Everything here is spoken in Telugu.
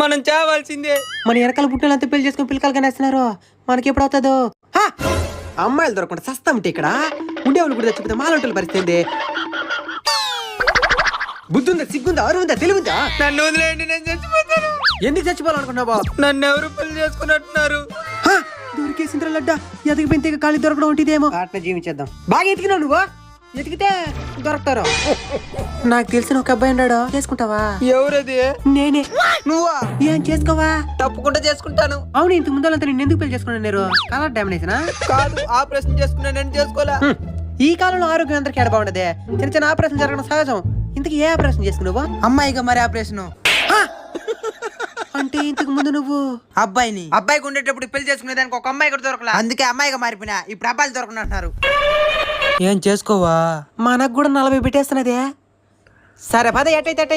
మనం చావాల్సిందే. మన వెనకాల పుట్టినంత పెళ్లి చేసుకుని పిల్లకాయలు కనేస్తున్నారు. మనకి ఎప్పుడు అవుతుందో. అమ్మాయిలు దొరకకుండా సస్తాంటే ఇక్కడ ఉండేవాళ్ళు కూడా చచ్చిపోతే మాలంటల పరిస్థితి ఏంది? బుద్ధుందా, సిగ్గుందా, అరువుందా, తెలివిందా? నన్ను వదిలేయండి, నేను చచ్చిపోతాను. ఎందుకు చచ్చిపోవాలనుకున్నావా? నన్ను ఎవరు పెళ్లి చేసుకున్నట్టున్నారు. దొరికేసింద్ర లడ్డా, ఎదిగిపోయితే ఖాళీ దొరకడం ఉంటుందేమో. అట్లా జీవించేద్దాం. బాగా ఎతికినావు నువ్వు, ఎతికితే దొరుకుతారు. నాకు తెలిసిన ఒక అబ్బాయి ఉన్నాడు, చేసుకుంటావా? ఎవరది? నేనే. నువ్వా? ఏం చేసుకోవా? తప్పకుండా చేసుకుంటాను. అవును, ఇంతకు ముందు వాళ్ళంతా నేను ఎందుకు పెళ్లి చేసుకున్నారు? కలర్ డామినేషన్ కాదు, ఆపరేషన్ చేసుకున్నా, నేను చేసుకోలే. ఈ కాలంలో ఆరోగ్యం అందరికీ ఎడ బాగుండదే. చిన్న చిన్న ఆపరేషన్ జరగడం సహజం. ఇంతకు ఏ ఆపరేషన్ చేసుకున్నావా? అమ్మాయిగా మరి ఆపరేషన్ అంటే ఇంతకు ముందు నువ్వు అబ్బాయికి ఉండేటప్పుడు పెళ్లి చేసుకునేదానికి ఒక అమ్మాయి కూడా దొరకలా, అందుకే అమ్మాయిగా మారిపోయినా. ఇప్పుడు అబ్బాయిలు దొరకనంటున్నారు. ఏం చేసుకోవా? మనకు కూడా 40 పెట్టేస్తున్నదే. సరే పద, ఎట్టయితే